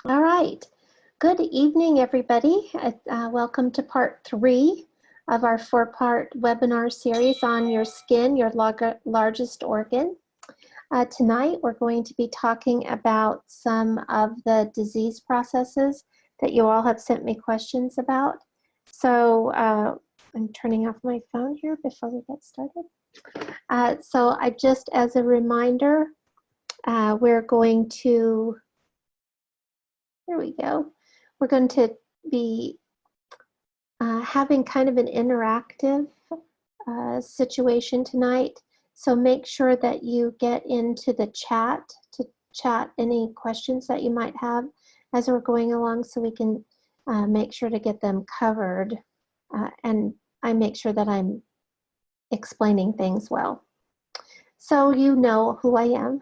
All right. Good evening, everybody. Welcome to part 3 of our 4-part webinar series on your skin, your largest organ. Tonight, we're going to be talking about some of the disease processes that you all have sent me questions about. So I'm turning off my phone here before we get started. So just as a reminder, we're going to There we go. We're going to be having kind of an interactive situation tonight. So make sure that you get into the chat to chat any questions that you might have as we're going along, so we can make sure to get them covered. And I make sure that I'm explaining things well. So you know who I am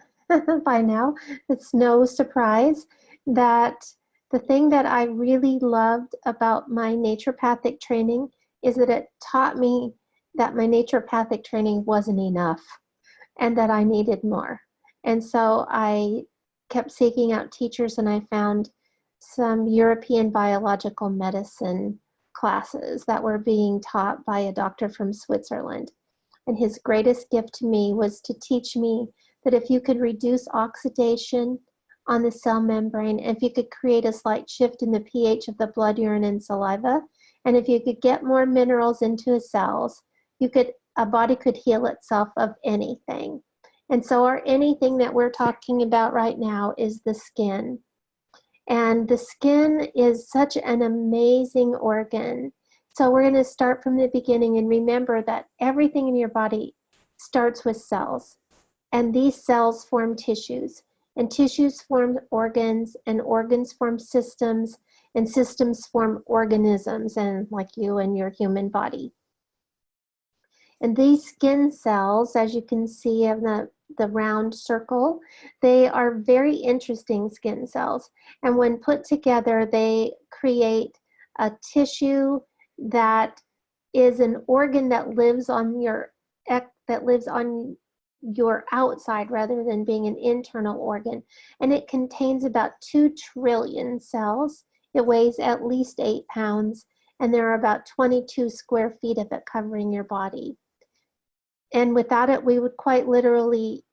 by now. It's no surprise that the thing that I really loved about my naturopathic training is that it taught me that my naturopathic training wasn't enough and that I needed more. And so I kept seeking out teachers, and I found some European biological medicine classes that were being taught by a doctor from Switzerland. And his greatest gift to me was to teach me that if you could reduce oxidation on the cell membrane, if you could create a slight shift in the pH of the blood, urine, and saliva, and if you could get more minerals into the cells, a body could heal itself of anything. And so our anything that we're talking about right now is the skin. And the skin is such an amazing organ. So we're going to start from the beginning, and remember that everything in your body starts with cells. And these cells form tissues. And tissues form organs, and organs form systems, and systems form organisms, and like you and your human body. And these skin cells, as you can see in the round circle, they are very interesting skin cells. And when put together, they create a tissue that is an organ that lives on your outside rather than being an internal organ. And it contains about 2 trillion cells. It weighs at least 8 pounds, and there are about 22 square feet of it covering your body. And without it, we would quite literally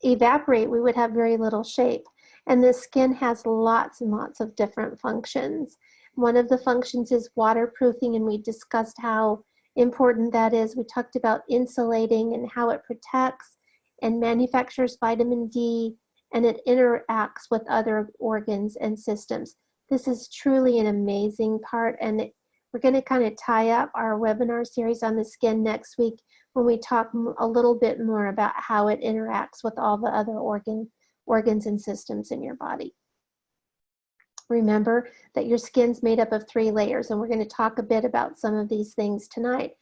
evaporate. We would have very little shape. And the skin has lots and lots of different functions. One of the functions is waterproofing, and we discussed how important that is. We talked about insulating and how it protects and manufactures vitamin D, and it interacts with other organs and systems. This is truly an amazing part, and we're going to kind of tie up our webinar series on the skin next week when we talk a little bit more about how it interacts with all the other organs and systems in your body. Remember that your skin's made up of 3 layers, and we're going to talk a bit about some of these things tonight.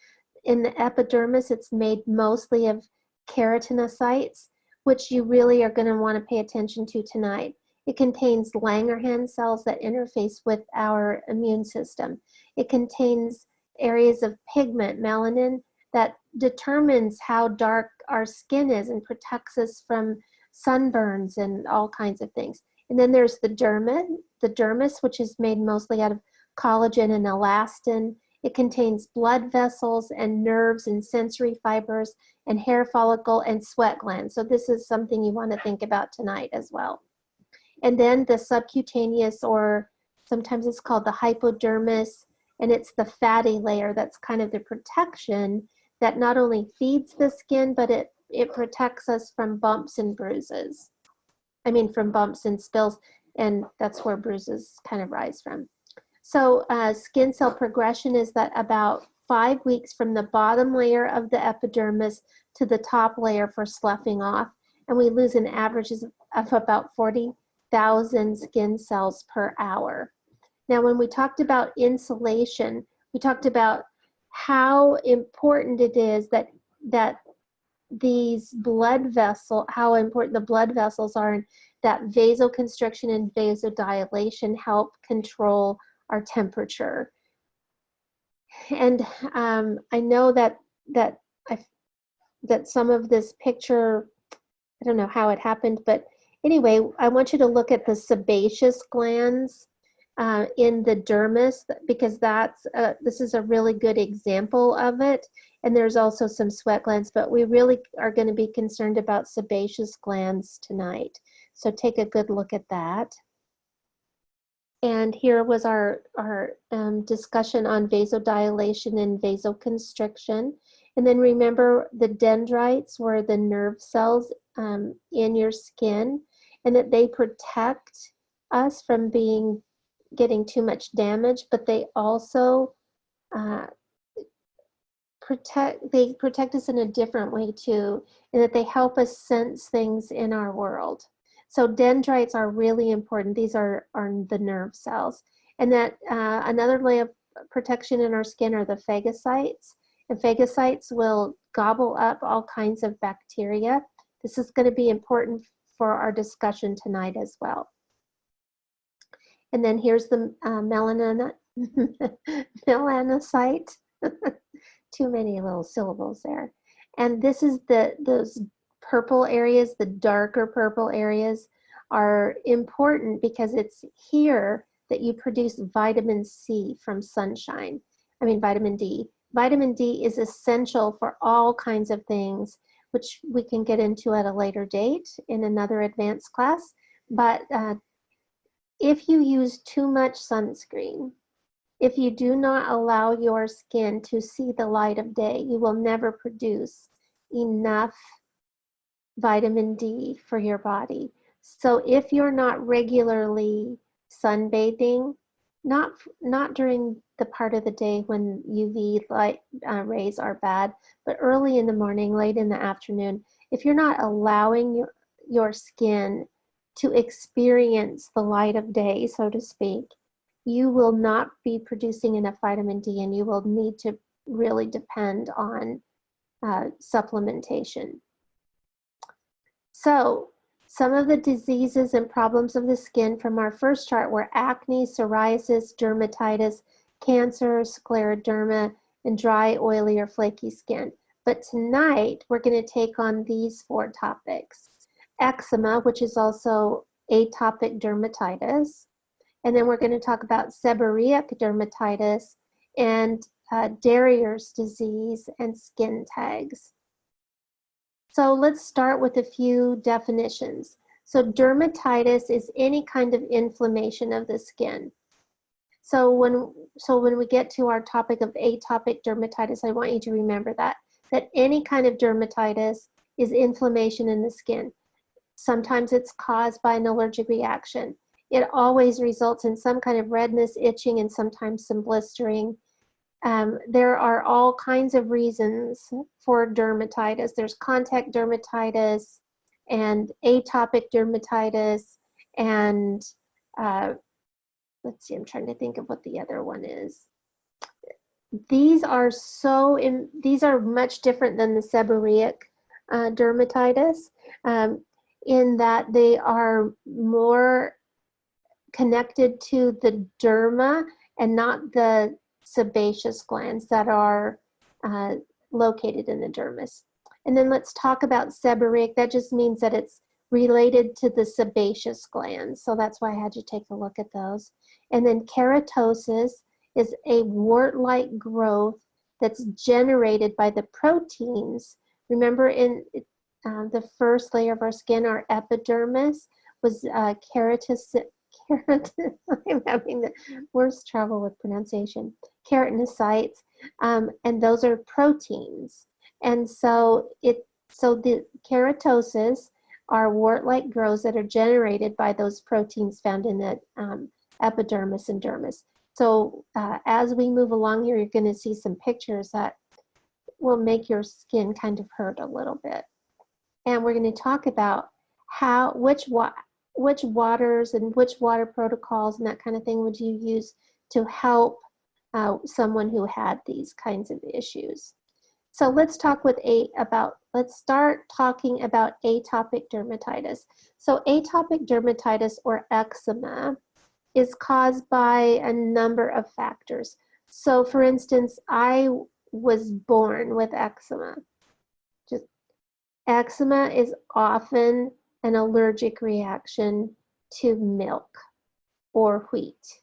In the epidermis, it's made mostly of keratinocytes, which you really are going to want to pay attention to tonight. It contains Langerhans cells that interface with our immune system. It contains areas of pigment, melanin, that determines how dark our skin is and protects us from sunburns and all kinds of things. And then there's the dermis, which is made mostly out of collagen and elastin. It contains blood vessels and nerves and sensory fibers and hair follicle and sweat glands. So this is something you want to think about tonight as well. And then the subcutaneous, or sometimes it's called the hypodermis, and it's the fatty layer that's kind of the protection that not only feeds the skin, but it protects us from bumps and bruises. I mean, from bumps and spills, and that's where bruises kind of rise from. So skin cell progression is that about 5 weeks from the bottom layer of the epidermis to the top layer for sloughing off, and we lose an average of about 40,000 skin cells per hour. Now, when we talked about insulation, we talked about how important it is that these how important the blood vessels are, and that vasoconstriction and vasodilation help control our temperature. And I know that some of this picture, I don't know how it happened, but Anyway, I want you to look at the sebaceous glands in the dermis, because this is a really good example of it. And there's also some sweat glands, but we really are going to be concerned about sebaceous glands tonight. So take a good look at that. And here was our discussion on vasodilation and vasoconstriction. And then remember, the dendrites were the nerve cells in your skin, and that they protect us from getting too much damage, but they also protect us in a different way too, in that they help us sense things in our world. So dendrites are really important. These are the nerve cells. And that another layer of protection in our skin are the phagocytes. And phagocytes will gobble up all kinds of bacteria. This is going to be important for our discussion tonight as well. And then here's the melanocyte. Too many little syllables there. And this is those purple areas, the darker purple areas are important because it's here that you produce vitamin C from sunshine. I mean, vitamin D. Vitamin D is essential for all kinds of things, which we can get into at a later date in another advanced class. But if you use too much sunscreen, if you do not allow your skin to see the light of day, you will never produce enough vitamin D for your body. So if you're not regularly sunbathing, not during the part of the day when UV light rays are bad, but early in the morning, late in the afternoon, if you're not allowing your skin to experience the light of day, so to speak, you will not be producing enough vitamin D, and you will need to really depend on supplementation. So some of the diseases and problems of the skin from our first chart were acne, psoriasis, dermatitis, cancer, scleroderma, and dry, oily, or flaky skin. But tonight, we're going to take on these 4 topics. Eczema, which is also atopic dermatitis. And then we're going to talk about seborrheic dermatitis and Darier's disease and skin tags. So let's start with a few definitions. So dermatitis is any kind of inflammation of the skin. So when we get to our topic of atopic dermatitis, I want you to remember that any kind of dermatitis is inflammation in the skin. Sometimes it's caused by an allergic reaction. It always results in some kind of redness, itching, and sometimes some blistering. There are all kinds of reasons for dermatitis. There's contact dermatitis and atopic dermatitis, and let's see, I'm trying to think of what the other one is. These are much different than the seborrheic dermatitis in that they are more connected to the derma and not the sebaceous glands that are located in the dermis. And then let's talk about seborrheic. That just means that it's related to the sebaceous glands. So that's why I had you take a look at those. And then keratosis is a wart-like growth that's generated by the proteins. Remember, in the first layer of our skin, our epidermis, was keratinocytes. I'm having the worst trouble with pronunciation. Keratinocytes, and those are proteins. And so the keratosis are wart-like growths that are generated by those proteins found in the epidermis and dermis. So as we move along here, you're going to see some pictures that will make your skin kind of hurt a little bit. And we're going to talk about which waters and which water protocols and that kind of thing would you use to help someone who had these kinds of issues. So let's start talking about atopic dermatitis. So atopic dermatitis, or eczema, is caused by a number of factors. So for instance, I was born with eczema. Eczema is often an allergic reaction to milk or wheat.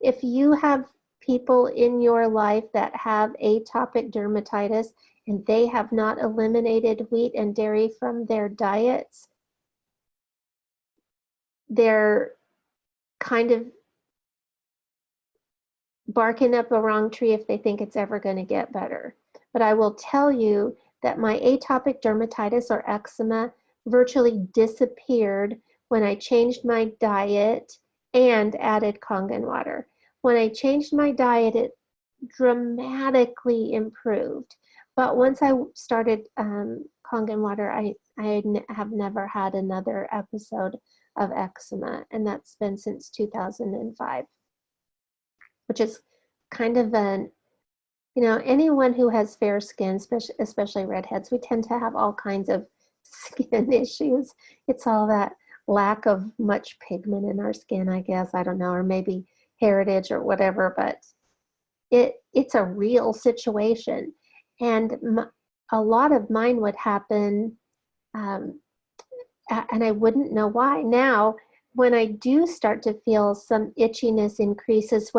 If you have people in your life that have atopic dermatitis and they have not eliminated wheat and dairy from their diets, they're kind of barking up a wrong tree if they think it's ever going to get better. But I will tell you that my atopic dermatitis or eczema virtually disappeared when I changed my diet and added Kangen water. When I changed my diet, it dramatically improved. But once I started Kangen water, I have never had another episode of eczema, and that's been since 2005, which is kind of an, you know, anyone who has fair skin, especially redheads, we tend to have all kinds of skin issues. It's all that lack of much pigment in our skin, I guess. I don't know, or maybe heritage or whatever, but it's a real situation. And a lot of mine would happen, and I wouldn't know why. Now, when I do start to feel some itchiness increases,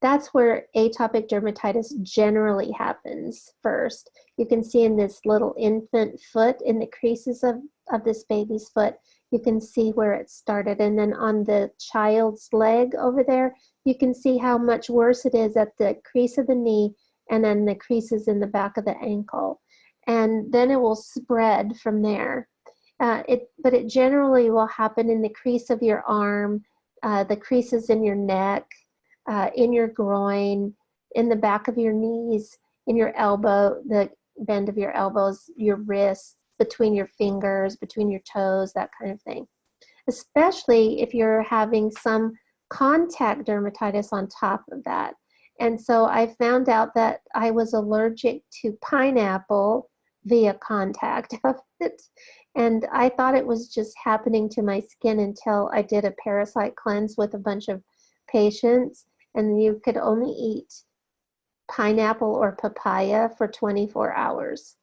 that's where atopic dermatitis generally happens first. You can see in this little infant foot, in the creases of this baby's foot, you can see where it started. And then on the child's leg over there, you can see how much worse it is at the crease of the knee and then the creases in the back of the ankle. And then it will spread from there. But it generally will happen in the crease of your arm, the creases in your neck, in your groin, in the back of your knees, in your elbow, the bend of your elbows, your wrists, between your fingers, between your toes, that kind of thing. Especially if you're having some contact dermatitis on top of that. And so I found out that I was allergic to pineapple via contact of it. And I thought it was just happening to my skin until I did a parasite cleanse with a bunch of patients, and you could only eat pineapple or papaya for 24 hours.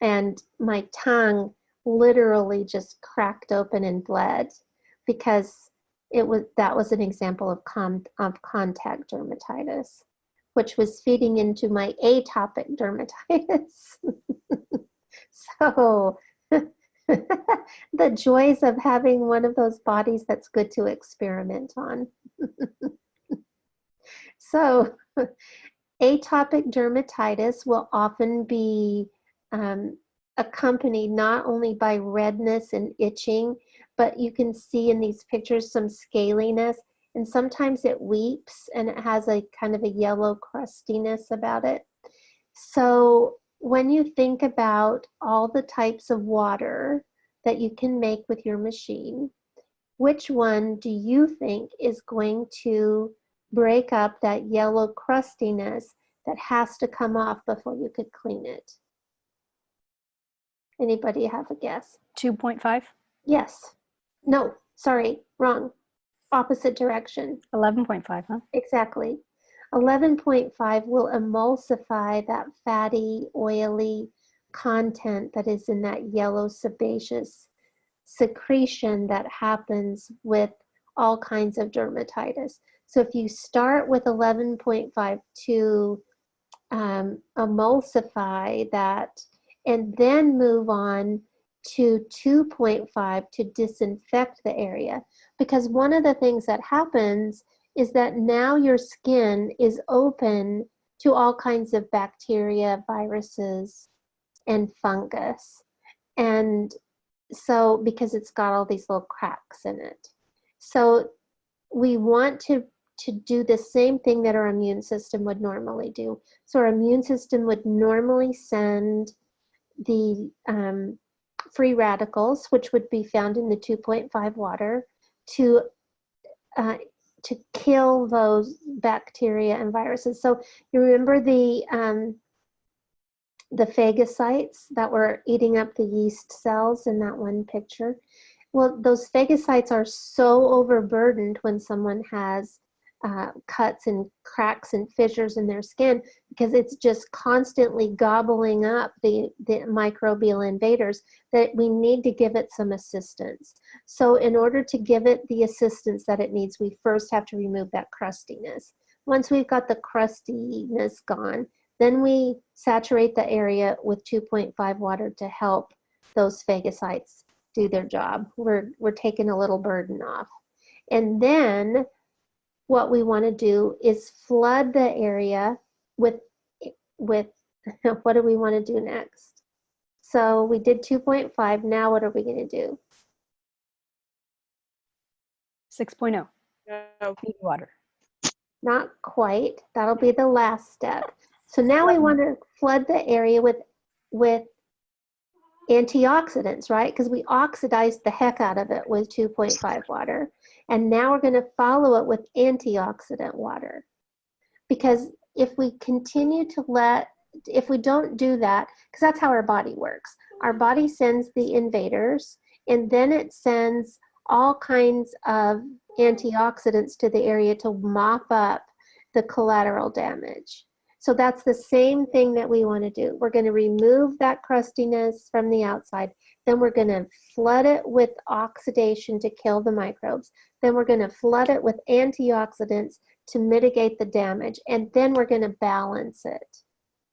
And my tongue literally just cracked open and bled because that was an example of contact dermatitis, which was feeding into my atopic dermatitis. So the joys of having one of those bodies that's good to experiment on. So atopic dermatitis will often be accompanied not only by redness and itching, but you can see in these pictures some scaliness, and sometimes it weeps and it has a kind of a yellow crustiness about it. So when you think about all the types of water that you can make with your machine, which one do you think is going to break up that yellow crustiness that has to come off before you could clean it? Anybody have a guess? 2.5? Yes. No, sorry, wrong. Opposite direction. 11.5, huh? Exactly. 11.5 will emulsify that fatty, oily content that is in that yellow sebaceous secretion that happens with all kinds of dermatitis. So if you start with 11.5 to emulsify that, and then move on to 2.5 to disinfect the area. Because one of the things that happens is that now your skin is open to all kinds of bacteria, viruses, and fungus. And so, because it's got all these little cracks in it. So we want to do the same thing that our immune system would normally do. So our immune system would normally send the free radicals, which would be found in the 2.5 water, to kill those bacteria and viruses. So you remember the phagocytes that were eating up the yeast cells in that one picture? Well, those phagocytes are so overburdened when someone has cuts and cracks and fissures in their skin, because it's just constantly gobbling up the microbial invaders, that we need to give it some assistance. So in order to give it the assistance that it needs, we first have to remove that crustiness. Once we've got the crustiness gone, then we saturate the area with 2.5 water to help those phagocytes do their job. We're taking a little burden off. And then what we want to do is flood the area with what do we want to do next? So we did 2.5. Now what are we going to do? 6.0. No. Beauty water. Not quite. That'll be the last step. So now we want to flood the area with antioxidants, right? Because we oxidized the heck out of it with 2.5 water. And now we're going to follow it with antioxidant water. Because if we continue to if we don't do that, because that's how our body works. Our body sends the invaders, and then it sends all kinds of antioxidants to the area to mop up the collateral damage. So that's the same thing that we want to do. We're going to remove that crustiness from the outside. Then we're going to flood it with oxidation to kill the microbes. Then we're going to flood it with antioxidants to mitigate the damage. And then we're going to balance it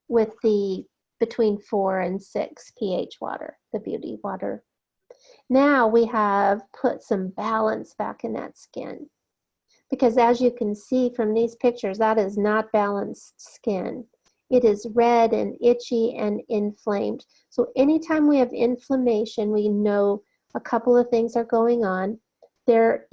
with the between 4 and 6 pH water, the beauty water. Now we have put some balance back in that skin. Because as you can see from these pictures, that is not balanced skin. It is red and itchy and inflamed. So anytime we have inflammation, we know a couple of things are going on. Anytime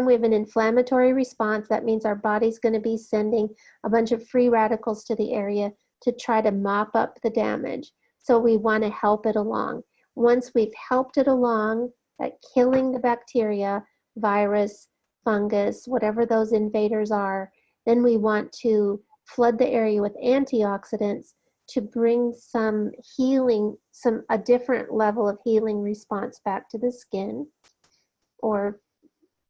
we have an inflammatory response, that means our body's going to be sending a bunch of free radicals to the area to try to mop up the damage. So we want to help it along. Once we've helped it along at killing the bacteria, virus, fungus, whatever those invaders are, then we want to flood the area with antioxidants to bring some healing, a different level of healing response back to the skin, or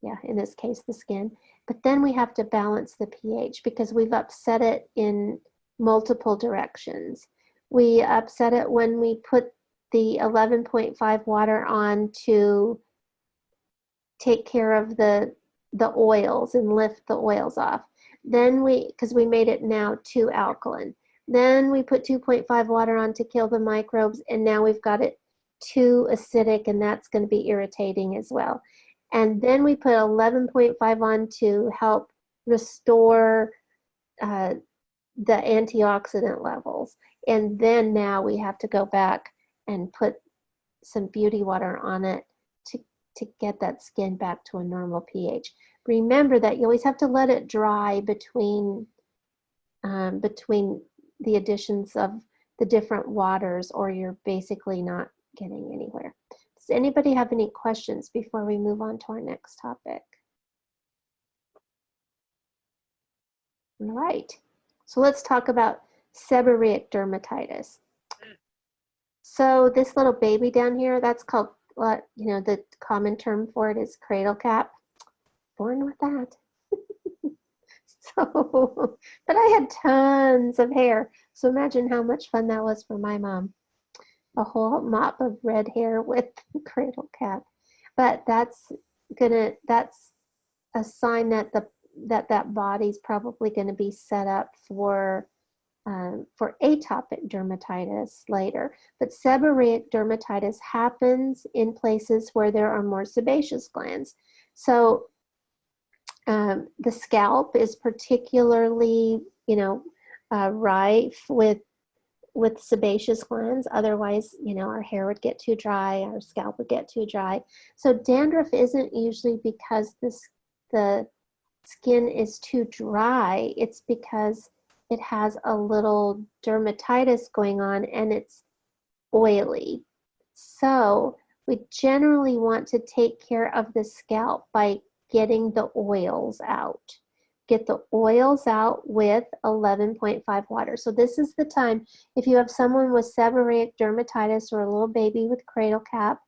yeah, in this case, the skin. But then we have to balance the pH because we've upset it in multiple directions. We upset it when we put the 11.5 water on to take care of the oils and lift the oils off. Then because we made it now too alkaline. Then we put 2.5 water on to kill the microbes, and now we've got it too acidic, and that's going to be irritating as well. And then we put 11.5 on to help restore the antioxidant levels. And then now we have to go back and put some beauty water on it to get that skin back to a normal pH. Remember that you always have to let it dry between the additions of the different waters, or you're basically not getting anywhere. Does anybody have any questions before we move on to our next topic? All right, so let's talk about seborrheic dermatitis. So this little baby down here, that's called, the common term for it is cradle cap. Born with that. So, but I had tons of hair. So imagine how much fun that was for my mom. A whole mop of red hair with cradle cap. But that's a sign that that body's probably going to be set up for atopic dermatitis later. But seborrheic dermatitis happens in places where there are more sebaceous glands. So the scalp is particularly, rife with sebaceous glands. Otherwise, our hair would get too dry, our scalp would get too dry. So dandruff isn't usually because the skin is too dry. It's because it has a little dermatitis going on and it's oily. So we generally want to take care of the scalp by getting the oils out. Get the oils out with 11.5 water. So this is the time, if you have someone with seborrheic dermatitis or a little baby with cradle cap,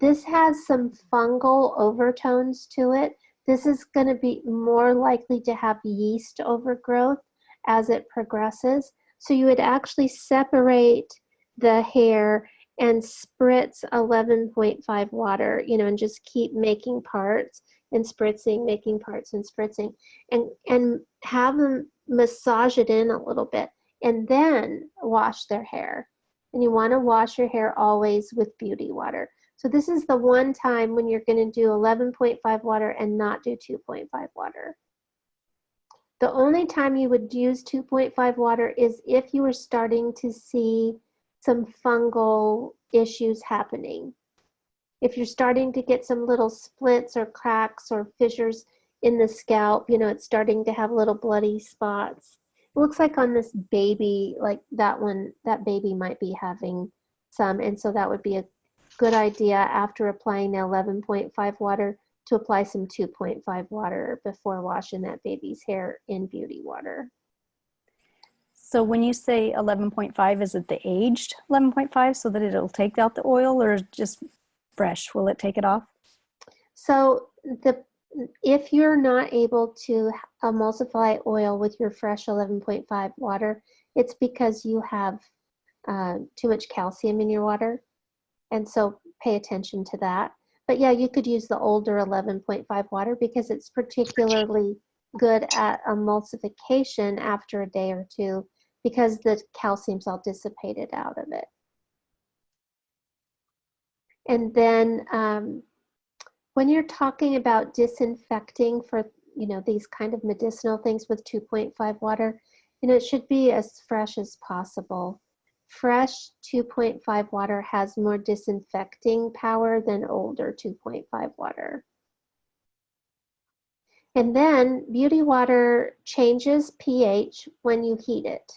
This has some fungal overtones to it. This is going to be more likely to have yeast overgrowth as it progresses. So you would actually separate the hair and spritz 11.5 water, you know, and just keep making parts and spritzing, making parts and spritzing, and have them massage it in a little bit, and then wash their hair. And you want to wash your hair always with beauty water. So this is the one time when you're going to do 11.5 water and not do 2.5 water. The only time you would use 2.5 water is if you were starting to see some fungal issues happening. If you're starting to get some little splits or cracks or fissures in the scalp, you know, it's starting to have little bloody spots. It looks like on this baby, like that one, that baby might be having some, and so that would be a good idea after applying the 11.5 water to apply some 2.5 water before washing that baby's hair in beauty water. So when you say 11.5, is it the aged 11.5 so that it'll take out the oil, or just fresh? Will it take it off? So if you're not able to emulsify oil with your fresh 11.5 water, it's because you have too much calcium in your water. And so pay attention to that. But yeah, you could use the older 11.5 water because it's particularly good at emulsification after a day or two because the calcium's all dissipated out of it. And then when you're talking about disinfecting for, you know, these kind of medicinal things with 2.5 water, you know, it should be as fresh as possible. Fresh 2.5 water has more disinfecting power than older 2.5 water. And then beauty water changes pH when you heat it.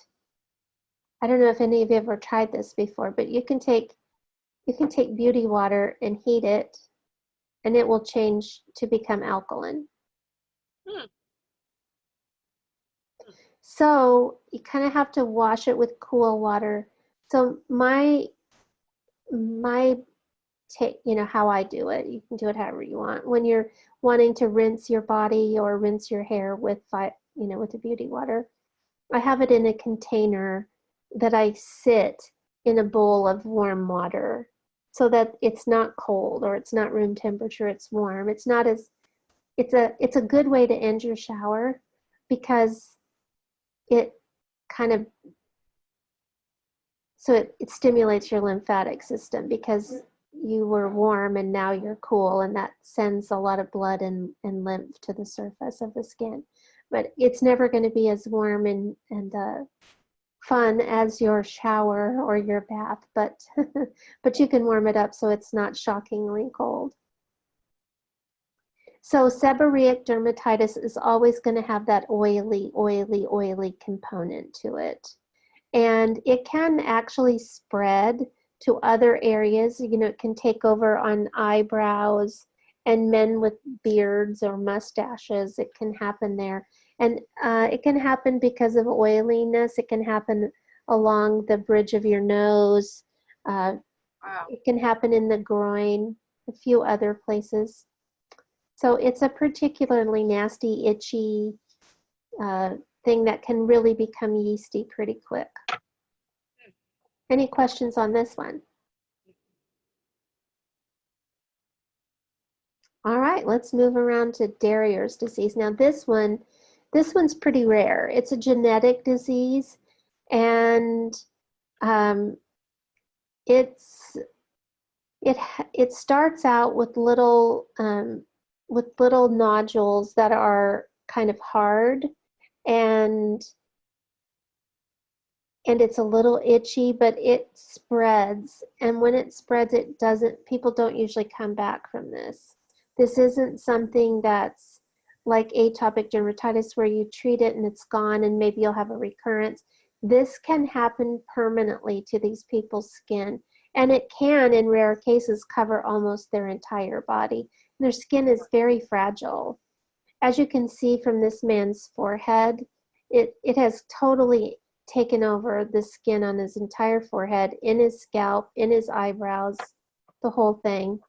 I don't know if any of you ever tried this before, but you can take beauty water and heat it, and it will change to become alkaline. So you kind of have to wash it with cool water. So my take, you know, how I do it, you can do it however you want. When you're wanting to rinse your body or rinse your hair with, you know, with the beauty water, I have it in a container that I sit in a bowl of warm water so that it's not cold or it's not room temperature, it's warm. It's not as, it's a good way to end your shower because it kind of, so it stimulates your lymphatic system because you were warm and now you're cool, and that sends a lot of blood and lymph to the surface of the skin. But it's never going to be as warm and fun as your shower or your bath, but but you can warm it up so it's not shockingly cold. So seborrheic dermatitis is always going to have that oily component to it. And it can actually spread to other areas. You know, it can take over on eyebrows and men with beards or mustaches. It can happen there. And it can happen because of oiliness. It can happen along the bridge of your nose. Wow. It can happen in the groin, a few other places. So it's a particularly nasty, itchy thing that can really become yeasty pretty quick. Any questions on this one? All right, let's move around to Darier's disease. Now this one's pretty rare. It's a genetic disease, and it starts out with little nodules that are kind of hard, and it's a little itchy, but it spreads. And when it spreads, people don't usually come back from this. This isn't something that's like atopic dermatitis where you treat it and it's gone and maybe you'll have a recurrence. This can happen permanently to these people's skin. And it can, in rare cases, cover almost their entire body. Their skin is very fragile. As you can see from this man's forehead, it has totally taken over the skin on his entire forehead, in his scalp, in his eyebrows, the whole thing.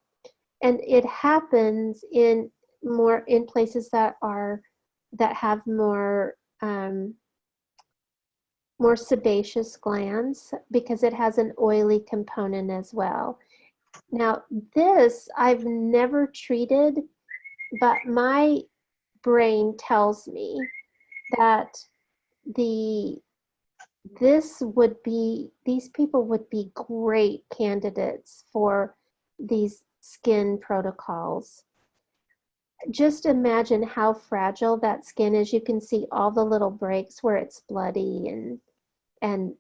And it happens in places that have more sebaceous glands, because it has an oily component as well. Now, this I've never treated, but my brain tells me that these people would be great candidates for these skin protocols. Just imagine how fragile that skin is. You can see all the little breaks where it's bloody, and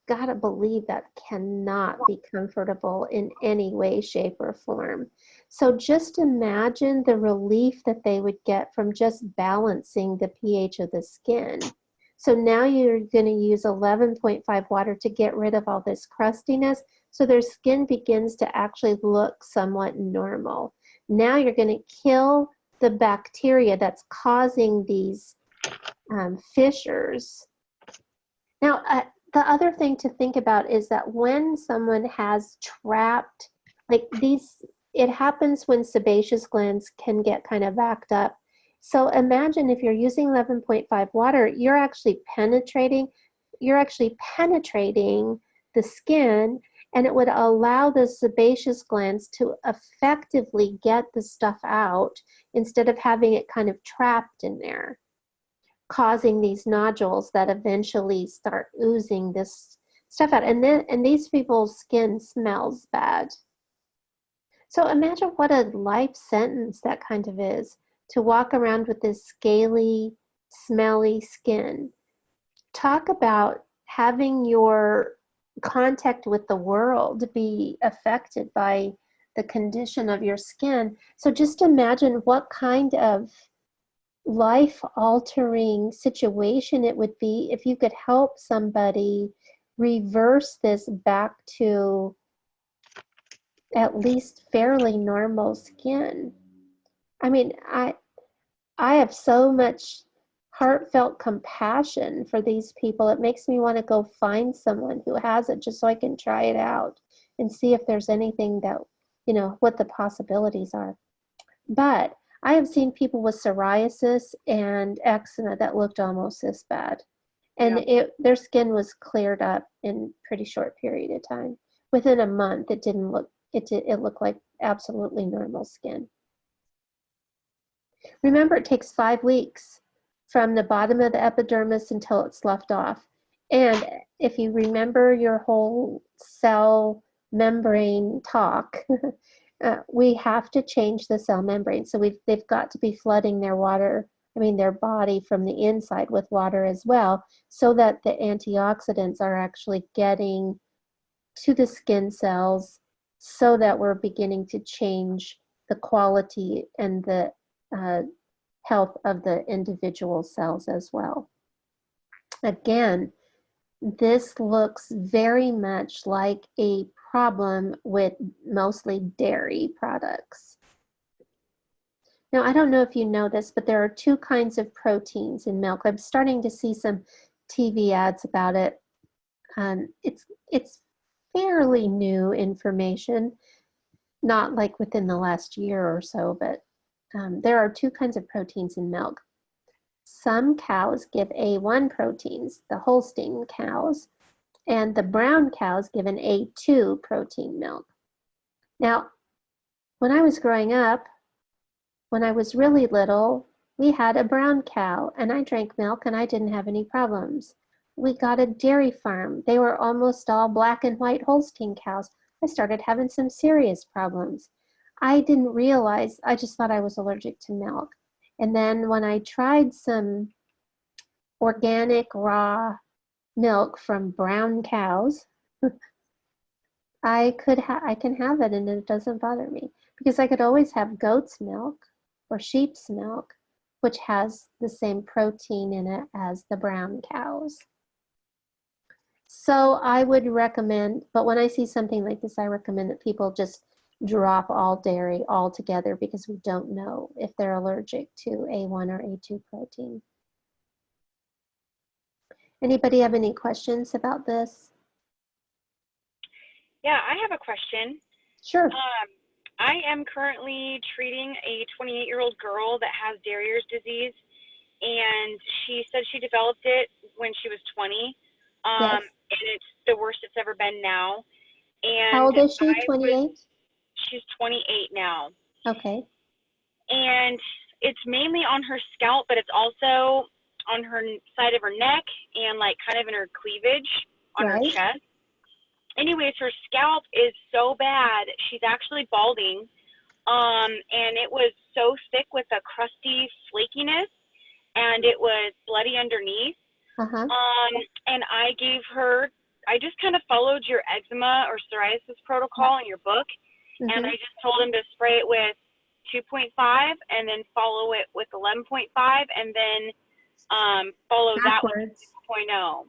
gotta believe that cannot be comfortable in any way, shape, or form. So just imagine the relief that they would get from just balancing the pH of the skin. So now you're going to use 11.5 water to get rid of all this crustiness, so their skin begins to actually look somewhat normal. Now you're going to kill the bacteria that's causing these fissures. Now, the other thing to think about is that when someone has trapped, it happens when sebaceous glands can get kind of backed up. So imagine if you're using 11.5 water, you're actually penetrating the skin, and it would allow the sebaceous glands to effectively get the stuff out instead of having it kind of trapped in there, causing these nodules that eventually start oozing this stuff out. And these people's skin smells bad. So imagine what a life sentence that kind of is, to walk around with this scaly, smelly skin. Talk about having your contact with the world be affected by the condition of your skin. So just imagine what kind of life-altering situation it would be if you could help somebody reverse this back to at least fairly normal skin. I mean, I have so much heartfelt compassion for these people. It makes me want to go find someone who has it just so I can try it out and see if there's anything that, what the possibilities are. But I have seen people with psoriasis and eczema that looked almost this bad. And their skin was cleared up in a pretty short period of time. Within a month, it looked like absolutely normal skin. Remember, it takes 5 weeks from the bottom of the epidermis until it's sloughed off. And if you remember your whole cell membrane talk, we have to change the cell membrane. So they've got to be flooding their body from the inside with water as well, so that the antioxidants are actually getting to the skin cells, so that we're beginning to change the quality and the health of the individual cells as well. Again, this looks very much like a problem with mostly dairy products. Now, I don't know if you know this, but there are 2 kinds of proteins in milk. I'm starting to see some TV ads about it. It's fairly new information, not like within the last year or so, but there are 2 kinds of proteins in milk. Some cows give A1 proteins, the Holstein cows, and the brown cows give an A2 protein milk. Now, when I was growing up, when I was really little, we had a brown cow, and I drank milk and I didn't have any problems. We got a dairy farm. They were almost all black and white Holstein cows. I started having some serious problems. I didn't realize, I just thought I was allergic to milk. And then when I tried some organic raw milk from brown cows, I can have it and it doesn't bother me, because I could always have goat's milk or sheep's milk, which has the same protein in it as the brown cows. So I would recommend, but when I see something like this, I recommend that people just drop all dairy altogether, because we don't know if they're allergic to A1 or A2 protein. Anybody have any questions about this? Yeah, I have a question. Sure. I am currently treating a 28-year-old girl that has Darier's disease, and she said she developed it when she was 20, Yes. and it's the worst it's ever been now. How And old is she? 28? she's 28 now, Okay. and it's mainly on her scalp, but it's also on her side of her neck and like kind of in her cleavage on her Right. chest. Anyways, her scalp is so bad, she's actually balding. And it was so thick with a crusty flakiness, and it was bloody underneath. Uh-huh. And I just kind of followed your eczema or psoriasis protocol in your book, and I just told him to spray it with 2.5 and then follow it with 11.5 and then follow that with Backwards. 6.0.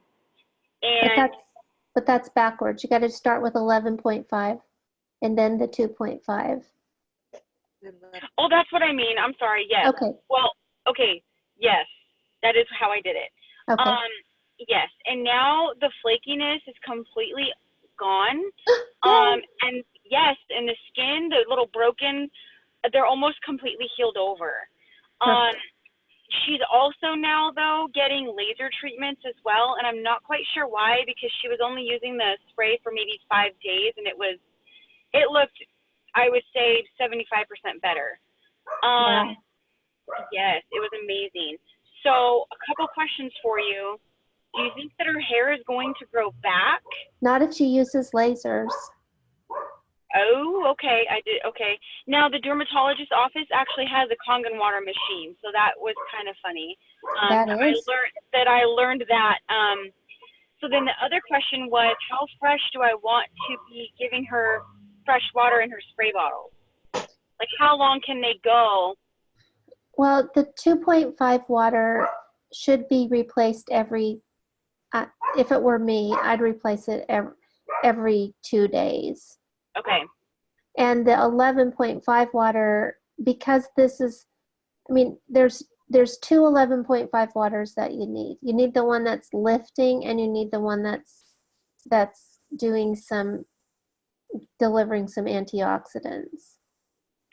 But And that's backwards. You got to start with 11.5 and then the 2.5. oh, that's what I mean. I'm sorry. Yes. Okay. Well, okay. Yes, that is how I did it. Okay. Yes, and now the flakiness is completely gone. And yes, and the skin, the little broken, they're almost completely healed over. Perfect. She's also now though getting laser treatments as well, and I'm not quite sure why, because she was only using the spray for maybe 5 days, and it looked, I would say, 75% better. Wow. Yes, it was amazing. So a couple questions for you. Do you think that her hair is going to grow back? Not if she uses lasers. Oh, okay. I did. Okay. Now the dermatologist office actually has a Kangen water machine, so that was kind of funny. That is. I learned that. So then the other question was, how fresh do I want to be giving her fresh water in her spray bottles? Like, how long can they go? Well, the 2.5 water should be replaced every, if it were me, I'd replace it every 2 days. Okay. And the 11.5 water, because this is, I mean, there's two 11.5 waters that you need. You need the one that's lifting, and you need the one that's doing delivering some antioxidants.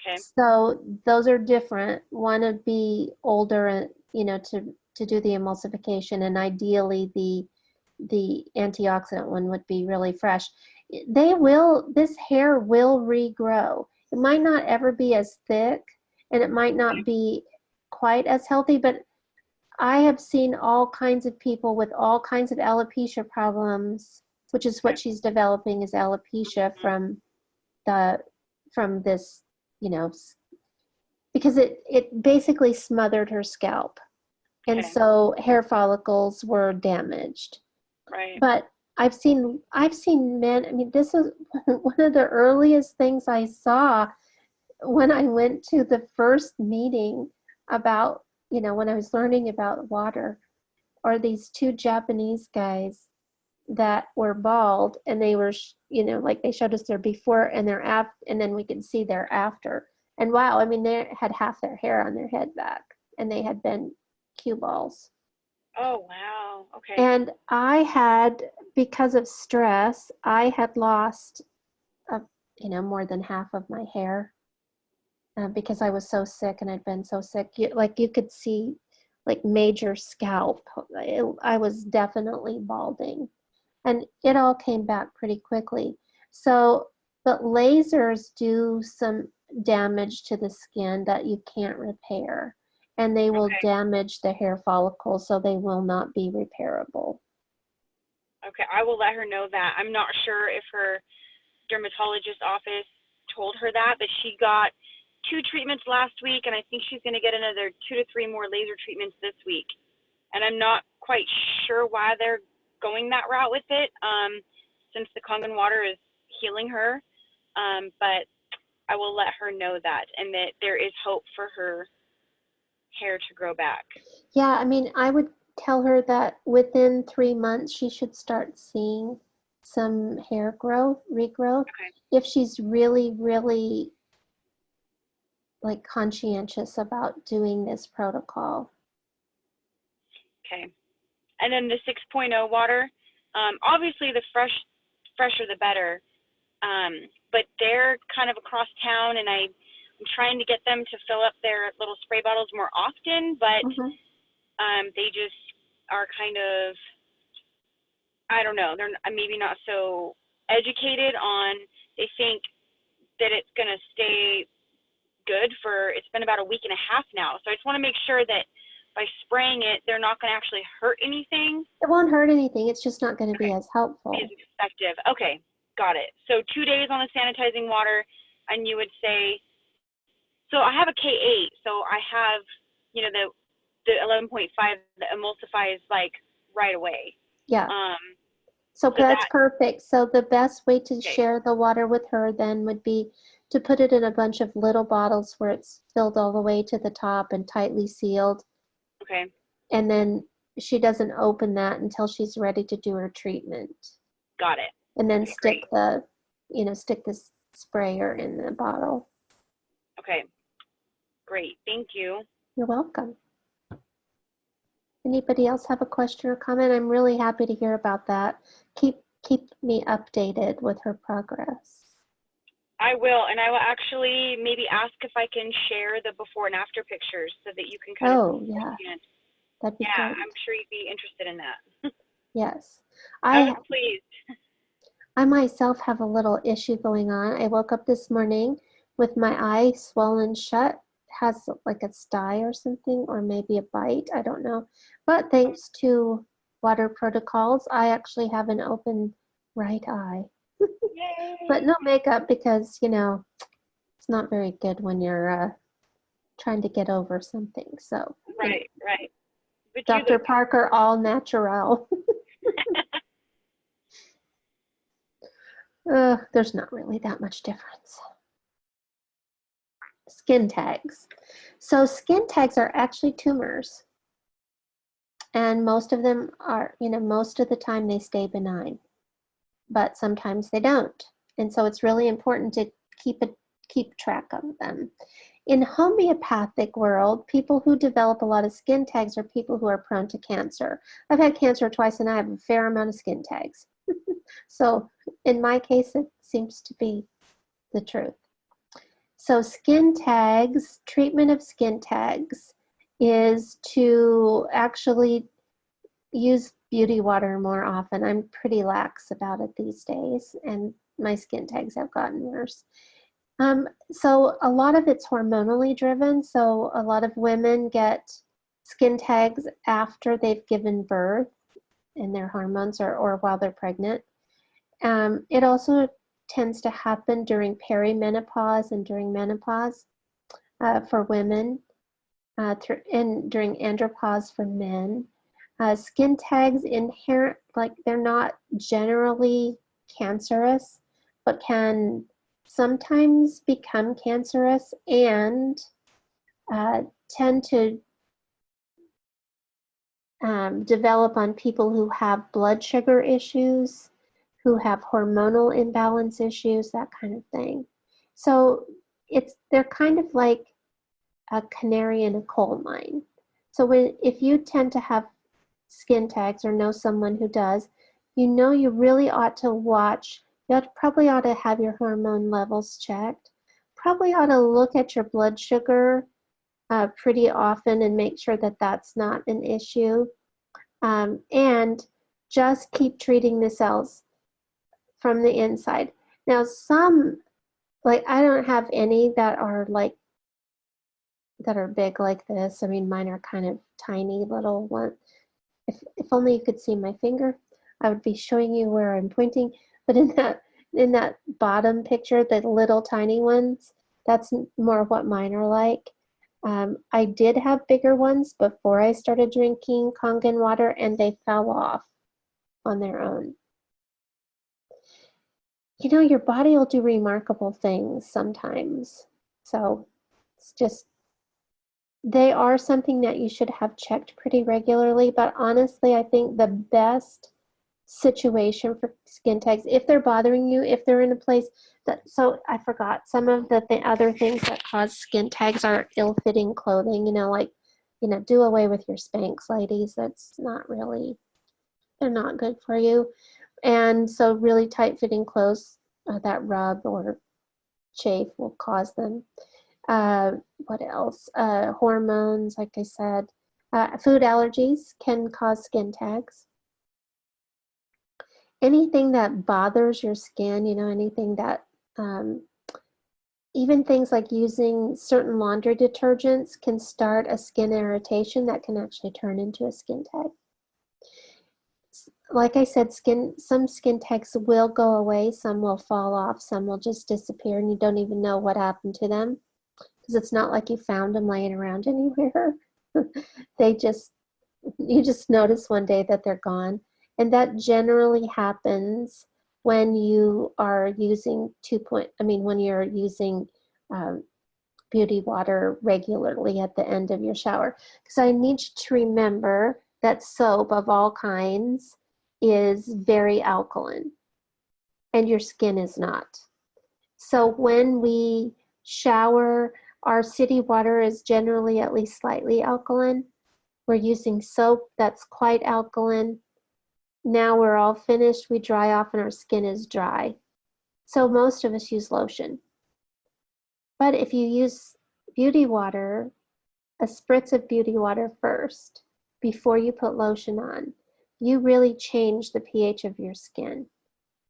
Okay. So those are different. One would be older, and to do the emulsification, and ideally the antioxidant one would be really fresh. This hair will regrow. It might not ever be as thick, and it might not be quite as healthy, but I have seen all kinds of people with all kinds of alopecia problems, which is what she's developing, is alopecia from this, because it basically smothered her scalp. And Okay. so hair follicles were damaged. Right. But I've seen men, I mean, this is one of the earliest things I saw when I went to the first meeting about, when I was learning about water, are these two Japanese guys that were bald, and they were, like they showed us their before and their after, and then we could see their after. And wow, I mean, they had half their hair on their head back, and they had been cue balls. Oh, wow. Okay. And because of stress, I had lost, more than half of my hair because I was so sick, and I'd been so sick. You could see like major scalp. I was definitely balding. And it all came back pretty quickly. So, but lasers do some damage to the skin that you can't repair. And they will damage the hair follicles, so they will not be repairable. Okay, I will let her know that. I'm not sure if her dermatologist office told her that, but she got 2 treatments last week, and I think she's going to get another 2 to 3 more laser treatments this week. And I'm not quite sure why they're going that route with it, since the Kangen water is healing her. But I will let her know that, and that there is hope for her hair to grow back. Yeah, I mean, I would tell her that within 3 months she should start seeing some hair regrowth. Okay. If she's really, really like conscientious about doing this protocol. Okay. And then the 6.0 water, obviously the fresher the better. But they're kind of across town, and I'm trying to get them to fill up their little spray bottles more often, but they just are kind of, I don't know, they're maybe not so educated on, they think that it's going to stay good for, it's been about a week and a half now. So I just want to make sure that by spraying it, they're not going to actually hurt anything. It won't hurt anything. It's just not going to be as helpful. Be as effective. Okay, got it. So 2 days on the sanitizing water, and you would say, so I have a K8, so I have, you know, the 11.5 that emulsifies like right away. Yeah. So that's perfect. So the best way to Okay. share the water with her then would be to put it in a bunch of little bottles where it's filled all the way to the top and tightly sealed. Okay. And then she doesn't open that until she's ready to do her treatment. Got it. And then Okay, stick stick the sprayer in the bottle. Okay. Great. Thank you. You're welcome. Anybody else have a question or comment? I'm really happy to hear about that. Keep me updated with her progress. I will, and I will actually maybe ask if I can share the before and after pictures so that you can kind of yeah. That'd be yeah, great. I'm sure you'd be interested in that. Yes. I was pleased. I myself have a little issue going on. I woke up this morning with my eye swollen shut, has like a sty or something, or maybe a bite, I don't know. But thanks to water protocols, I actually have an open right eye. Yay. But no makeup because, you know, it's not very good when you're trying to get over something. So Right, right. But Dr. Parker, all natural. There's not really that much difference. Skin tags. So skin tags are actually tumors. And most of them are, you know, most of the time they stay benign. But sometimes they don't. And so it's really important to keep track of them. In homeopathic world, people who develop a lot of skin tags are people who are prone to cancer. I've had cancer twice and I have a fair amount of skin tags. So in my case, it seems to be the truth. So skin tags, treatment of skin tags is to actually use beauty water more often. I'm pretty lax about it these days, and my skin tags have gotten worse. So a lot of it's hormonally driven. So a lot of women get skin tags after they've given birth and their hormones or while they're pregnant. It also tends to happen during perimenopause and during menopause for women, and during andropause for men. Skin tags inherent, like they're not generally cancerous, but can sometimes become cancerous and tend to develop on people who have blood sugar issues, who have hormonal imbalance issues, that kind of thing. So they're kind of like a canary in a coal mine. So if you tend to have skin tags or know someone who does, you know you really ought to watch. You probably ought to have your hormone levels checked. Probably ought to look at your blood sugar pretty often and make sure that that's not an issue. And just keep treating the cells from the inside. Now some, like I don't have any that are big like this. I mean, mine are kind of tiny little ones. If only you could see my finger, I would be showing you where I'm pointing. But in that bottom picture, the little tiny ones, that's more what mine are like. I did have bigger ones before I started drinking Kangen water, and they fell off on their own. You know, your body will do remarkable things sometimes. So it's just, they are something that you should have checked pretty regularly, but honestly, I think the best situation for skin tags, if they're bothering you, if they're in a place that, so I forgot, some of the other things that cause skin tags are ill-fitting clothing, do away with your Spanx, ladies. That's not really, they're not good for you. And so really tight-fitting clothes that rub or chafe will cause them. What else? Hormones, like I said. Food allergies can cause skin tags. Anything that bothers your skin, you know, anything that, even things like using certain laundry detergents can start a skin irritation that can actually turn into a skin tag. Like I said, some skin tags will go away, some will fall off, some will just disappear and you don't even know what happened to them because it's not like you found them laying around anywhere. You just notice one day that they're gone. And that generally happens when you are using when you're using beauty water regularly at the end of your shower. Because I need you to remember that soap of all kinds is very alkaline and your skin is not. So when we shower, our city water is generally at least slightly alkaline. We're using soap that's quite alkaline. Now we're all finished, we dry off and our skin is dry. So most of us use lotion. But if you use beauty water, a spritz of beauty water first, before you put lotion on, you really change the pH of your skin.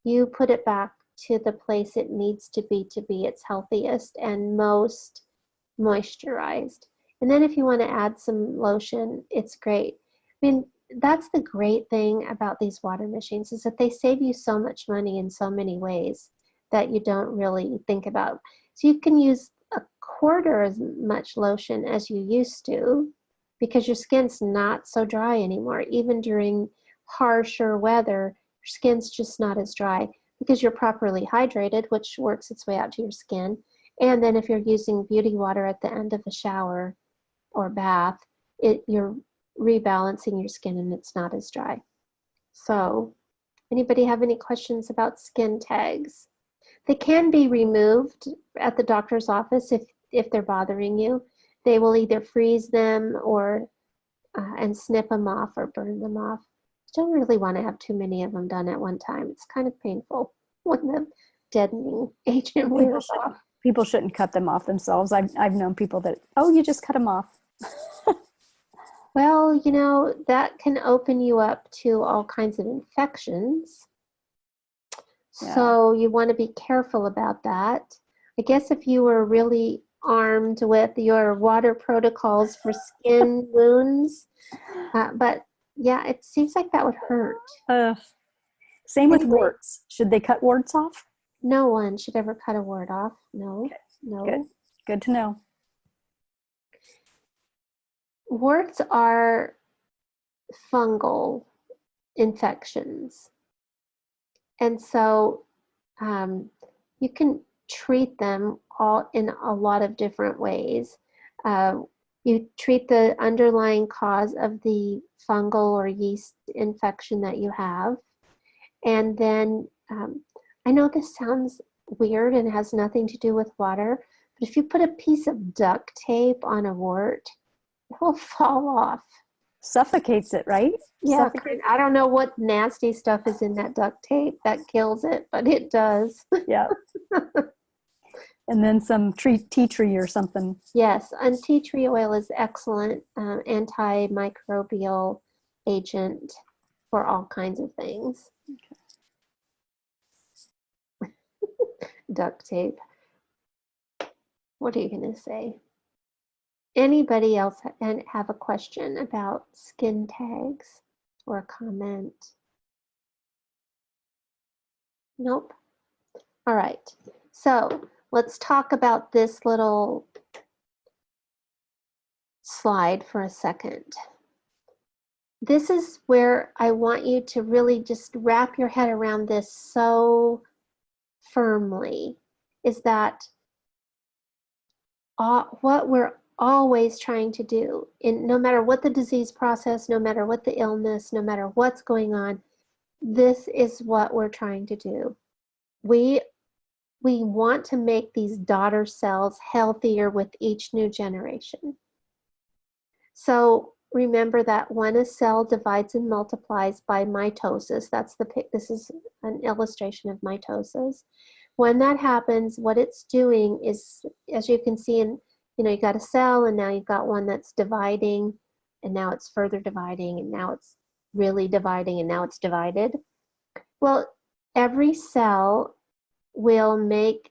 You put it back to the place it needs to be its healthiest and most moisturized. And then if you want to add some lotion, it's great. I mean, that's the great thing about these water machines is that they save you so much money in so many ways that you don't really think about. So you can use a quarter as much lotion as you used to because your skin's not so dry anymore. Even during harsher weather, your skin's just not as dry because you're properly hydrated, which works its way out to your skin. And then if you're using beauty water at the end of a shower or bath, you're rebalancing your skin and it's not as dry. So anybody have any questions about skin tags? They can be removed at the doctor's office if they're bothering you. They will either freeze them or and snip them off or burn them off. You don't really want to have too many of them done at one time. It's kind of painful when the deadening agent wears off. People shouldn't cut them off themselves. I've known people that, oh, you just cut them off. Well, you know, that can open you up to all kinds of infections. Yeah. So you want to be careful about that. I guess if you were really armed with your water protocols for skin wounds, but yeah, it seems like that would hurt. Same with warts. Should they cut warts off? No one should ever cut a wart off. No, Okay. no. Good to know. Warts are fungal infections. And so you can treat them all in a lot of different ways. You treat the underlying cause of the fungal or yeast infection that you have. And then I know this sounds weird and has nothing to do with water, but if you put a piece of duct tape on a wart, it will fall off. Suffocates it, right? Yeah, I don't know what nasty stuff is in that duct tape that kills it, but it does. Yeah. And then some tea tree or something. Yes, and tea tree oil is excellent antimicrobial agent for all kinds of things. Okay. Duct tape. What are you going to say? Anybody else have a question about skin tags or a comment? Nope. All right. So let's talk about this little slide for a second. This is where I want you to really just wrap your head around this so firmly, is that what we're always trying to do, no matter what the disease process, no matter what the illness, no matter what's going on, this is what we're trying to do. We want to make these daughter cells healthier with each new generation. So remember that when a cell divides and multiplies by mitosis, this is an illustration of mitosis. When that happens, what it's doing is, as you can see, in, you got a cell, and now you've got one that's dividing, and now it's further dividing, and now it's really dividing, and now it's divided. Well, every cell will make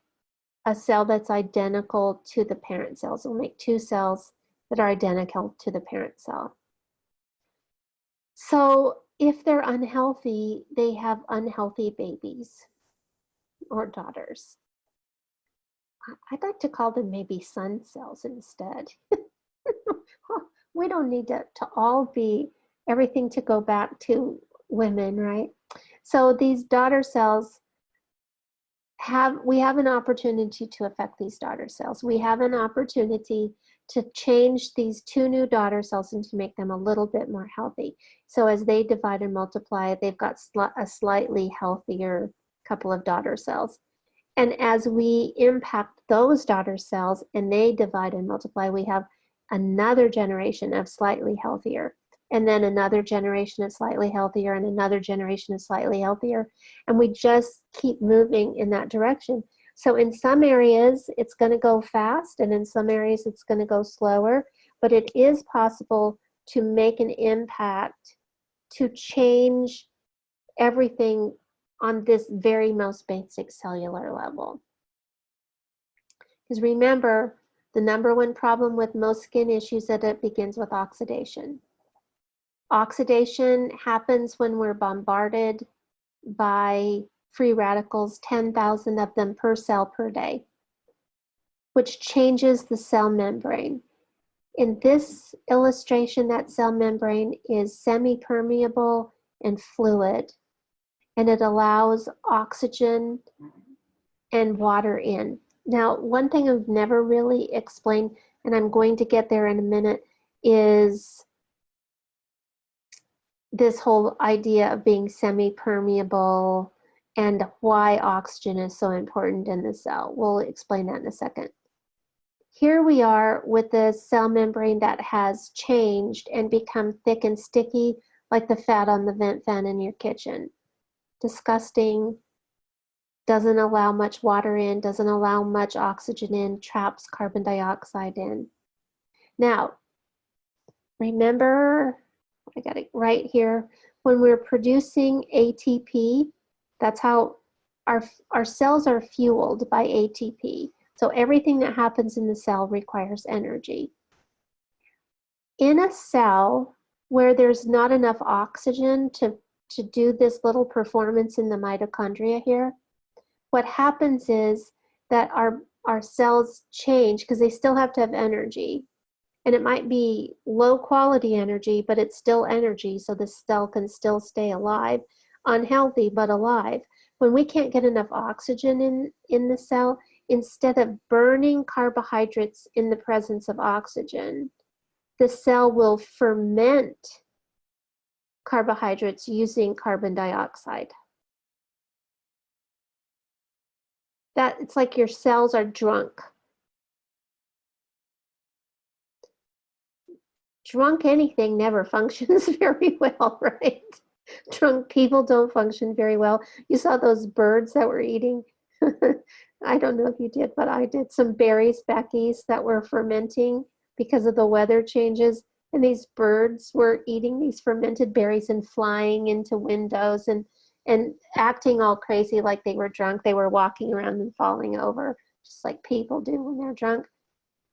a cell that's identical to the parent cells. We'll make two cells that are identical to the parent cell. So if they're unhealthy, they have unhealthy babies or daughters. I'd like to call them maybe son cells instead. We don't need to all be everything to go back to women, right? So these daughter cells we have an opportunity to affect these daughter cells. We have an opportunity to change these two new daughter cells and to make them a little bit more healthy. So as they divide and multiply, they've got a slightly healthier couple of daughter cells. And as we impact those daughter cells and they divide and multiply, we have another generation of slightly healthier, and then another generation is slightly healthier, and another generation is slightly healthier. And we just keep moving in that direction. So in some areas, it's going to go fast, and in some areas, it's going to go slower. But it is possible to make an impact to change everything on this very most basic cellular level. Because remember, the number one problem with most skin issues is that it begins with oxidation. Oxidation happens when we're bombarded by free radicals, 10,000 of them per cell per day, which changes the cell membrane. In this illustration, that cell membrane is semi-permeable and fluid, and it allows oxygen and water in. Now, one thing I've never really explained, and I'm going to get there in a minute, is this whole idea of being semi-permeable and why oxygen is so important in the cell. We'll explain that in a second. Here we are with the cell membrane that has changed and become thick and sticky, like the fat on the vent fan in your kitchen. Disgusting, doesn't allow much water in, doesn't allow much oxygen in, traps carbon dioxide in. Now, remember, I got it right here, when we're producing ATP, that's how our cells are fueled by ATP. So everything that happens in the cell requires energy. In a cell where there's not enough oxygen to do this little performance in the mitochondria here, what happens is that our cells change because they still have to have energy. And it might be low quality energy, but it's still energy, so the cell can still stay alive, unhealthy but alive. When we can't get enough oxygen in the cell, instead of burning carbohydrates in the presence of oxygen, the cell will ferment carbohydrates using carbon dioxide. It's like your cells are drunk. Drunk anything never functions very well, right? Drunk people don't function very well. You saw those birds that were eating, I don't know if you did, but I did, some berries back east that were fermenting because of the weather changes. And these birds were eating these fermented berries and flying into windows and acting all crazy like they were drunk. They were walking around and falling over, just like people do when they're drunk.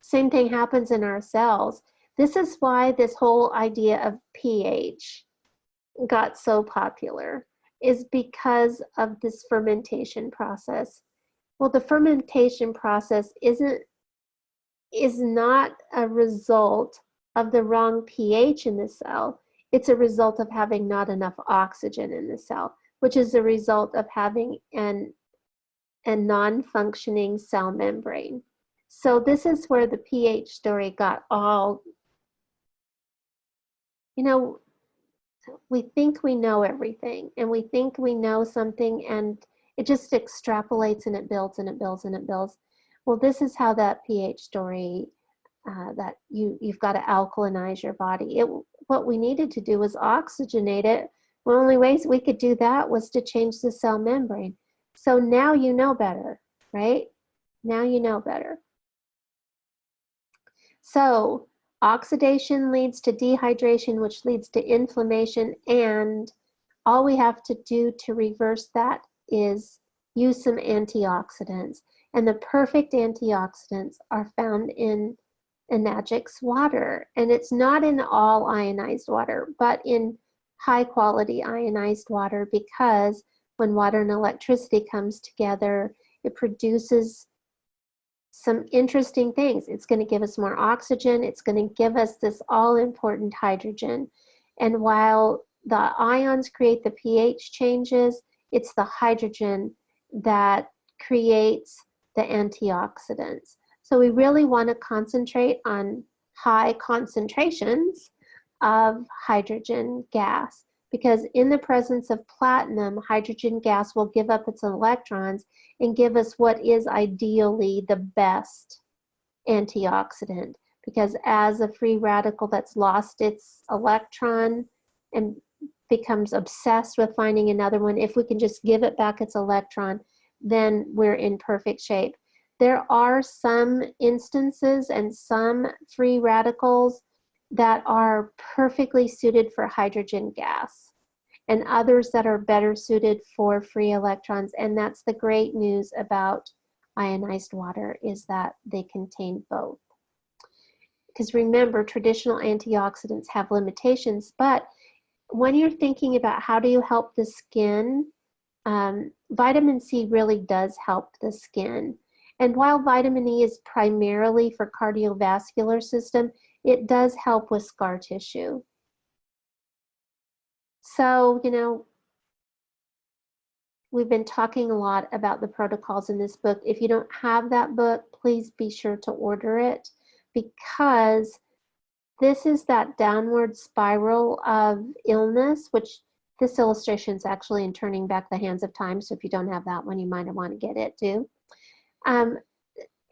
Same thing happens in our cells. This is why this whole idea of pH got so popular, is because of this fermentation process. Well, the fermentation process is not a result of the wrong pH in the cell. It's a result of having not enough oxygen in the cell, which is a result of having a non-functioning cell membrane. So this is where the pH story got all, we think we know everything, and we think we know something, and it just extrapolates and it builds and it builds and it builds. Well, this is how that pH story, that you've got to alkalinize your body. What we needed to do was oxygenate it. One of the only ways we could do that was to change the cell membrane. So now you know better, right? Now you know better. So oxidation leads to dehydration, which leads to inflammation, and all we have to do to reverse that is use some antioxidants. And the perfect antioxidants are found in Enagic's water. And it's not in all ionized water, but in high quality ionized water, because when water and electricity comes together, it produces some interesting things. It's going to give us more oxygen. It's going to give us this all-important hydrogen. And while the ions create the pH changes, it's the hydrogen that creates the antioxidants. So we really want to concentrate on high concentrations of hydrogen gas, because in the presence of platinum, hydrogen gas will give up its electrons and give us what is ideally the best antioxidant. Because as a free radical that's lost its electron and becomes obsessed with finding another one, if we can just give it back its electron, then we're in perfect shape. There are some instances and some free radicals that are perfectly suited for hydrogen gas, and others that are better suited for free electrons. And that's the great news about ionized water, is that they contain both. Because remember, traditional antioxidants have limitations, but when you're thinking about how do you help the skin, vitamin C really does help the skin. And while vitamin E is primarily for cardiovascular system, it does help with scar tissue. So, you know, we've been talking a lot about the protocols in this book. If you don't have that book, please be sure to order it, because this is that downward spiral of illness, which this illustration is actually in Turning Back the Hands of Time. So if you don't have that one, you might want to get it too.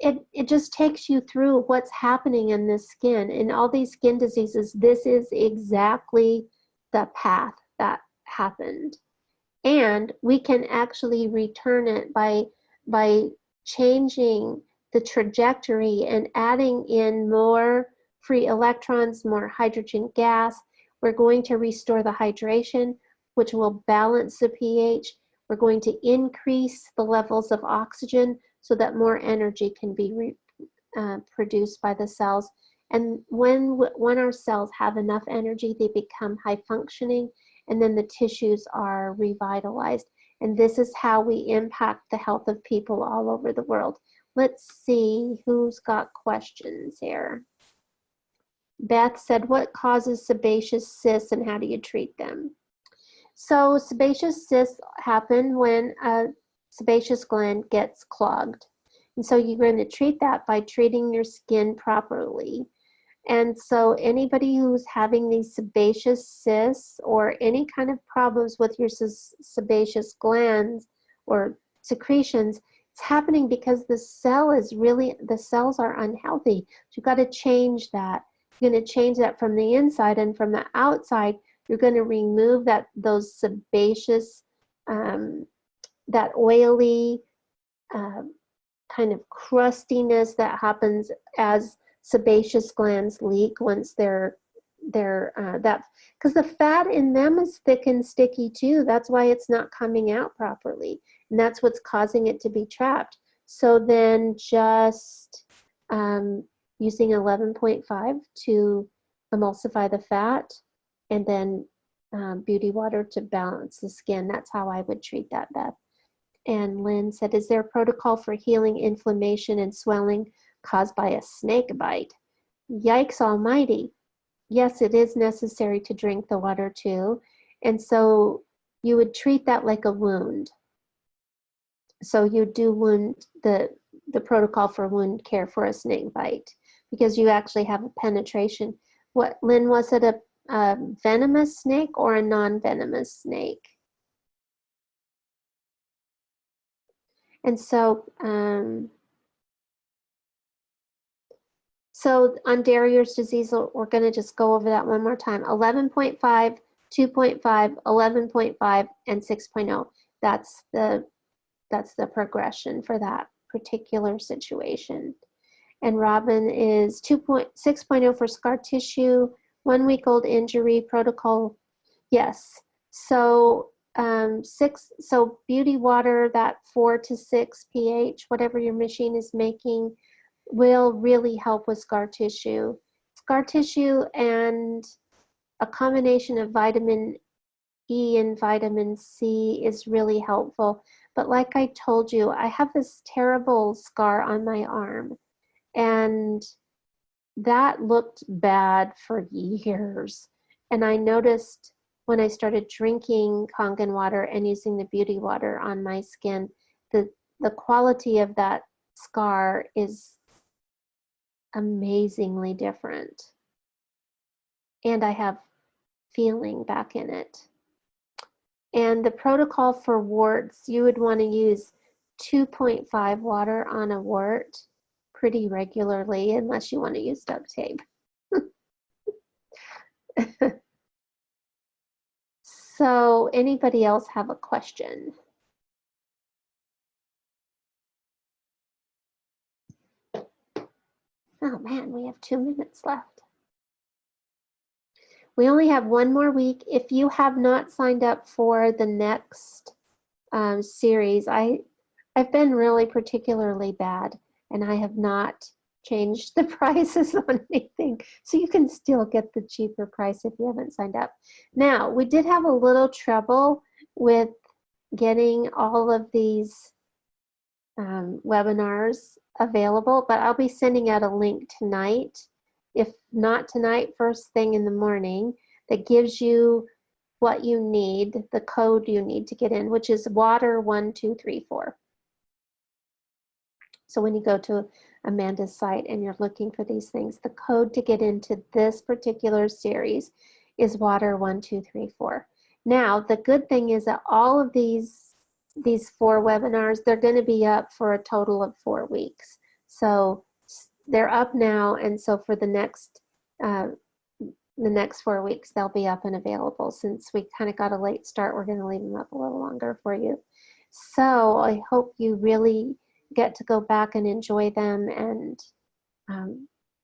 It just takes you through what's happening in the skin. In all these skin diseases, this is exactly the path that happened. And we can actually return it by changing the trajectory and adding in more free electrons, more hydrogen gas. We're going to restore the hydration, which will balance the pH. We're going to increase the levels of oxygen so that more energy can be produced by the cells. And when our cells have enough energy, they become high functioning, and then the tissues are revitalized. And this is how we impact the health of people all over the world. Let's see who's got questions here. Beth said, what causes sebaceous cysts and how do you treat them? So sebaceous cysts happen when a sebaceous gland gets clogged. And so you're going to treat that by treating your skin properly. And so anybody who's having these sebaceous cysts or any kind of problems with your sebaceous glands or secretions, it's happening because the cells are unhealthy. So you've got to change that. You're going to change that from the inside, and from the outside, you're going to remove those sebaceous, that oily kind of crustiness that happens as sebaceous glands leak once because the fat in them is thick and sticky too. That's why it's not coming out properly, and that's what's causing it to be trapped. So then just using 11.5 to emulsify the fat, and then beauty water to balance the skin. That's how I would treat that, Beth. And Lynn said, is there a protocol for healing inflammation and swelling caused by a snake bite? Yikes almighty. Yes, it is necessary to drink the water too. And so you would treat that like a wound. So you do the protocol for wound care for a snake bite, because you actually have a penetration. What, Lynn, was it a venomous snake or a non-venomous snake? And so, so on Darier's disease, we're going to just go over that one more time. 11.5, 2.5, 11.5, and 6.0. That's the that's the progression for that particular situation. And Robin is 6.0 for scar tissue, 1 week old injury protocol. Yes. So so beauty water, that 4 to 6 pH, whatever your machine is making, will really help with scar tissue. Scar tissue and a combination of vitamin E and vitamin C is really helpful. But like I told you, I have this terrible scar on my arm, and that looked bad for years. And I noticed when I started drinking Kangen water and using the beauty water on my skin, the quality of that scar is amazingly different. And I have feeling back in it. And the protocol for warts, you would want to use 2.5 water on a wart pretty regularly, unless you want to use duct tape. So anybody else have a question? Oh man, we have 2 minutes left. We only have 1 more week. If you have not signed up for the next series, I've been really particularly bad, and I have not changed the prices on anything. So you can still get the cheaper price if you haven't signed up. Now, we did have a little trouble with getting all of these webinars available, but I'll be sending out a link tonight, if not tonight, first thing in the morning, that gives you what you need, the code you need to get in, which is water1234. So when you go to Amanda's site and you're looking for these things, the code to get into this particular series is water1234. Now, the good thing is that all of these 4 webinars, they're going to be up for a total of 4 weeks. So they're up now, and so for the next 4 weeks, they'll be up and available. Since we kind of got a late start, we're going to leave them up a little longer for you. So I hope you really get to go back and enjoy them. And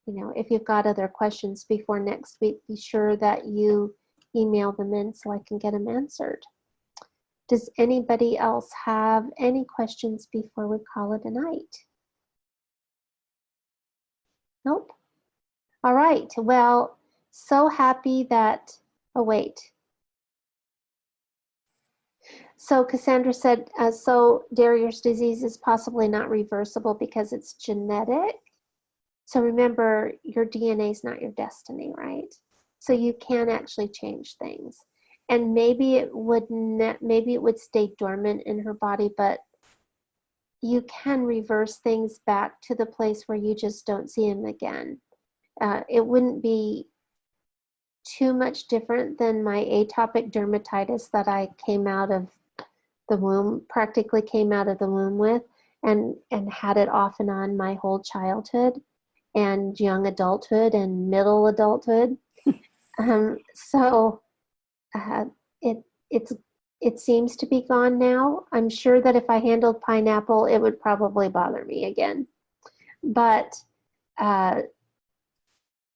you know, if you've got other questions before next week, be sure that you email them in so I can get them answered. Does anybody else have any questions before we call it a night? Nope. All right. Well, so happy that, oh wait. So Cassandra said, so Darier's disease is possibly not reversible because it's genetic. So remember, your DNA is not your destiny, right? So you can actually change things. And maybe it would stay dormant in her body, but you can reverse things back to the place where you just don't see him again. It wouldn't be too much different than my atopic dermatitis that I came out of the womb, practically came out of the womb with, and had it off and on my whole childhood and young adulthood and middle adulthood. It seems to be gone now. I'm sure that if I handled pineapple, it would probably bother me again. But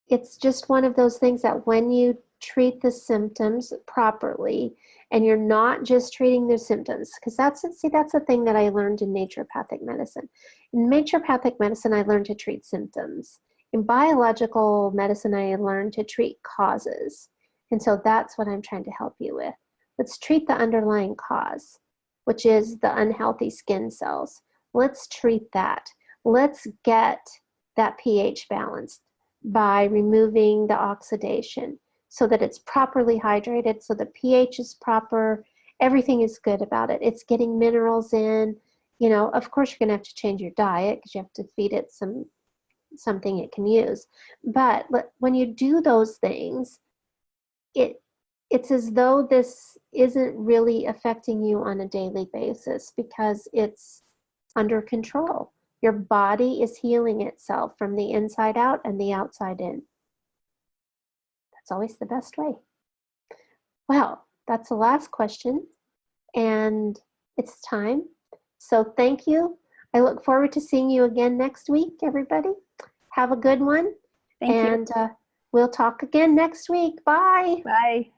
it's just one of those things that when you treat the symptoms properly, and you're not just treating the symptoms, because that's the thing that I learned in naturopathic medicine. In naturopathic medicine, I learned to treat symptoms. In biological medicine, I learned to treat causes. And so that's what I'm trying to help you with. Let's treat the underlying cause, which is the unhealthy skin cells. Let's treat that. Let's get that pH balanced by removing the oxidation so that it's properly hydrated, so the pH is proper, everything is good about it. It's getting minerals in. You know, of course, you're going to have to change your diet because you have to feed it something it can use. But when you do those things, it's as though this isn't really affecting you on a daily basis because it's under control. Your body is healing itself from the inside out and the outside in. That's always the best way. Well, that's the last question, and it's time. So thank you. I look forward to seeing you again next week, everybody. Have a good one. Thank you. And we'll talk again next week. Bye. Bye.